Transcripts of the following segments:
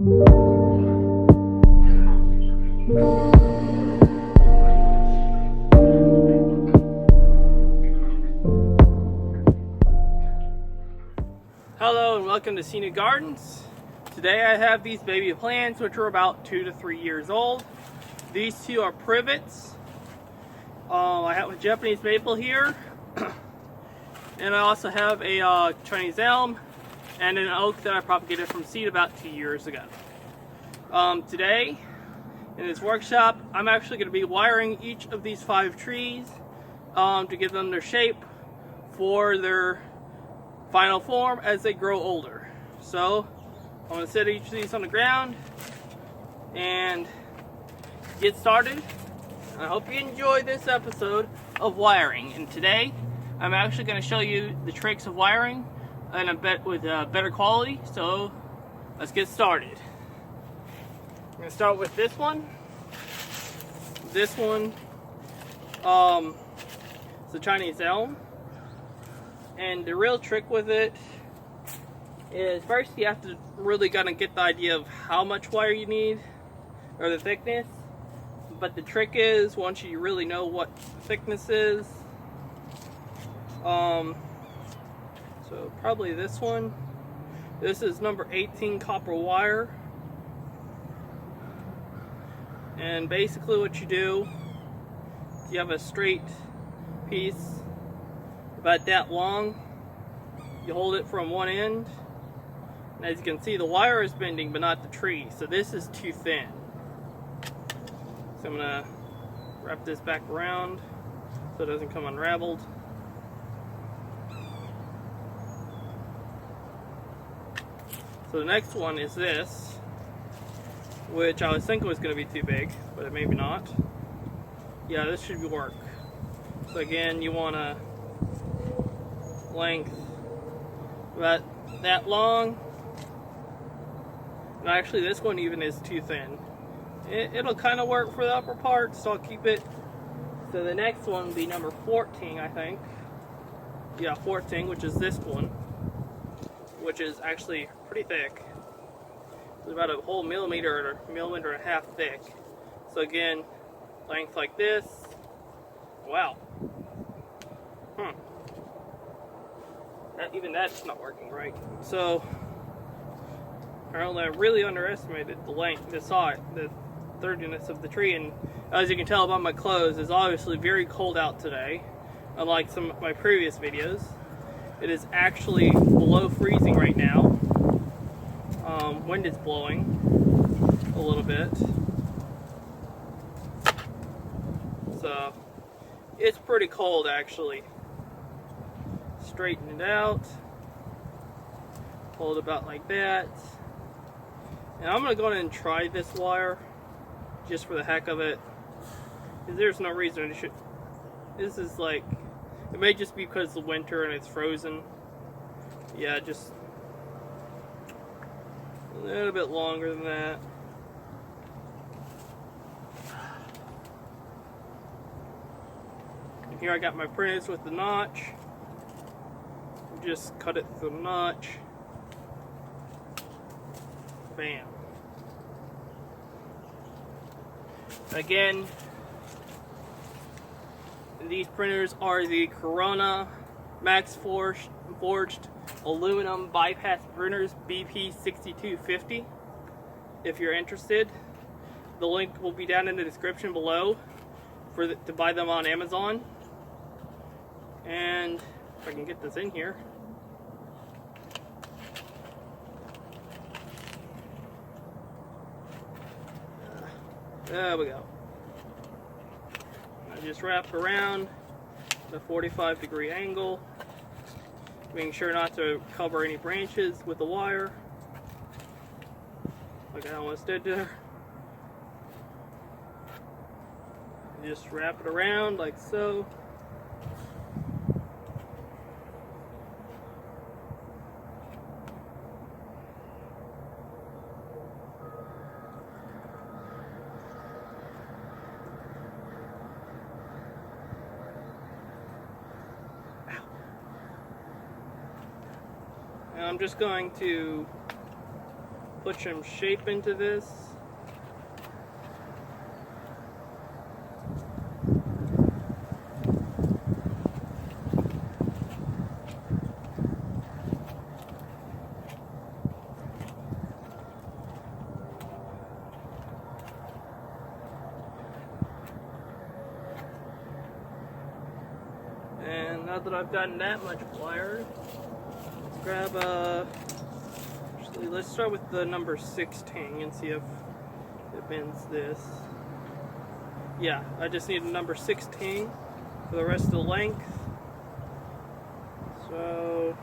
Hello and welcome to Seinu Gardens. Today I have these baby plants which are about 2 to 3 years old. These two are privets. I have a Japanese maple here, and I also have a Chinese elm and an oak that I propagated from seed about 2 years ago. Today in this workshop I'm actually going to be wiring each of these 5 trees to give them their shape for their final form as they grow older. So I'm going to set each of these on the ground and get started. I hope you enjoy this episode of wiring. And today I'm actually going to show you the tricks of wiring and with better quality. So let's get started. I'm going to start with this one. This one is the Chinese elm. And the real trick with it is first you have to really kind of get the idea of how much wire you need, or the thickness. But the trick is, once you really know what the thickness is, so probably this one. This is number 18 copper wire. And basically what you do, you have a straight piece about that long. You hold it from one end, and as you can see the wire is bending but not the tree, so this is too thin. So I'm going to wrap this back around so it doesn't come unraveled. So the next one is this, which I was thinking was going to be too big, but it maybe not. Yeah, this should work. So again, you want to length about that long, and actually this one even is too thin. It'll kind of work for the upper part, so I'll keep it. So the next one will be number 14, I think. Yeah, 14, which is this one, which is actually pretty thick. It's about a whole millimeter or a millimeter and a half thick. So again, length like this. Wow. Even that's not working right. So apparently I really underestimated the length, the size, the thirdness of the tree. And as you can tell by my clothes, it's obviously very cold out today. Unlike some of my previous videos, it is actually below freezing right now. Wind is blowing a little bit, so it's pretty cold actually. Straighten it out, hold about like that, and I'm gonna go ahead and try this wire just for the heck of it, because there's no reason it should. This is like, it may just be because it's the winter and it's frozen. Yeah, just a little bit longer than that. And here I got my Pruners with the notch. Just cut it through the notch. Bam. Again, these Pruners are the Corona Max Forged Aluminum Bypass Pruners BP 6250. If you're interested, the link will be down in the description below to buy them on Amazon. And if I can get this in here. There we go. I just wrap around the 45-degree angle, making sure not to cover any branches with the wire, like I almost did there. Just wrap it around like so. And I'm just going to put some shape into this. And now that I've gotten that much pliers, let's grab actually let's start with the number 16 and see if it bends this. Yeah, I just need a number 16 for the rest of the length. So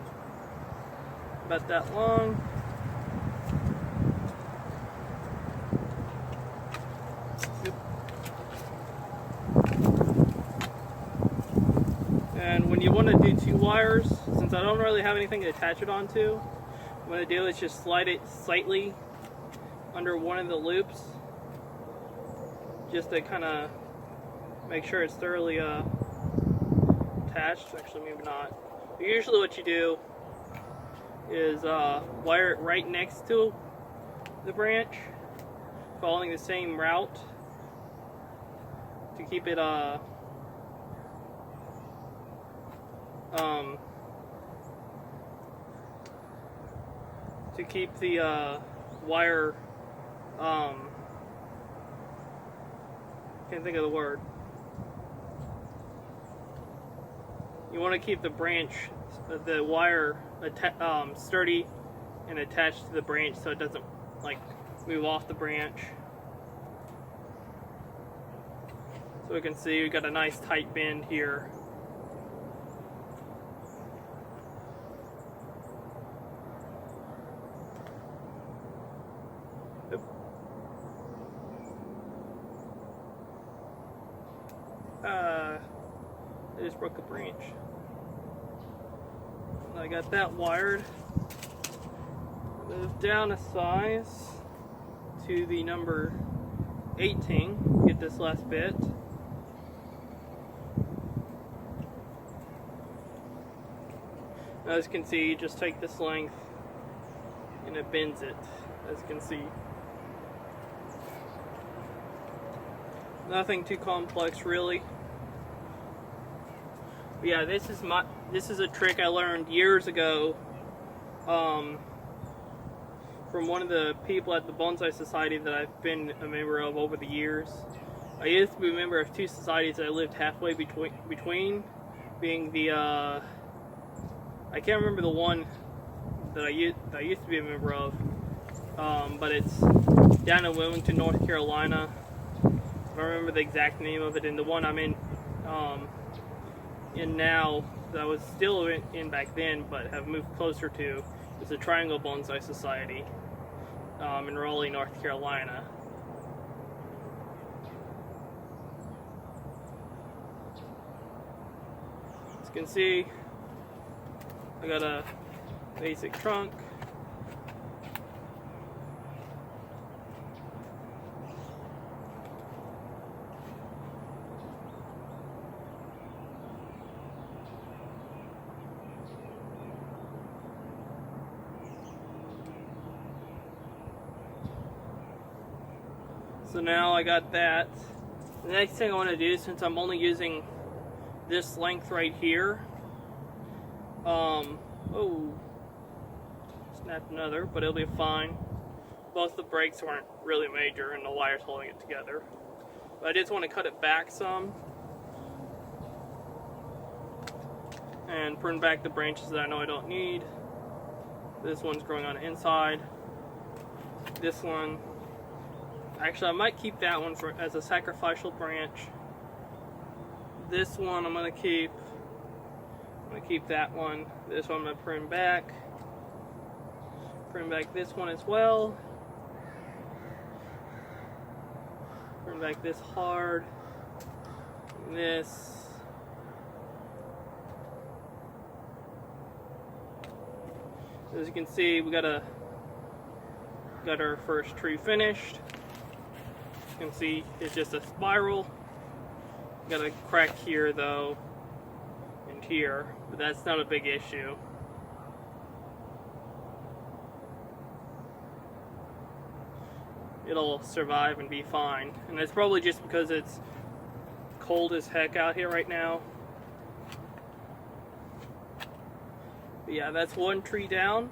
about that long. And when you want to do 2 wires, since I don't really have anything to attach it onto, what I'm going to do is just slide it slightly under one of the loops, just to kind of make sure it's thoroughly attached. Actually, maybe not. But usually what you do is wire it right next to the branch, following the same route to keep it to keep the wire, can't think of the word. You want to keep the branch, the wire sturdy and attached to the branch so it doesn't like move off the branch. So we can see we got a nice tight bend here. I just broke a branch. I got that wired. Move down a size to the number 18. Get this last bit. As you can see, you just take this length and it bends it, as you can see. Nothing too complex, really. But yeah, this is a trick I learned years ago from one of the people at the Bonsai Society that I've been a member of over the years. I used to be a member of 2 societies that I lived halfway between, being the I can't remember the one that I used to be a member of, but it's down in Wilmington, North Carolina. I don't remember the exact name of it. And the one I'm in now, that I was still in back then, but have moved closer to, is the Triangle Bonsai Society in Raleigh, North Carolina. As you can see, I got a basic trunk. So now I got that. The next thing I want to do, since I'm only using this length right here, oh, snapped another, but it'll be fine. Both the breaks weren't really major and the wire's holding it together. But I just want to cut it back some and prune back the branches that I know I don't need. This one's growing on the inside. This one, actually I might keep that one as a sacrificial branch. This one I'm going to keep that one. This one I'm going to prune back this one as well. Prune back this hard. And this. As you can see, we got our first tree finished. You can see it's just a spiral. Got a crack here though, and here, but that's not a big issue. it'll survive and be fine. And it's probably just because it's cold as heck out here right now. But yeah, that's one tree down.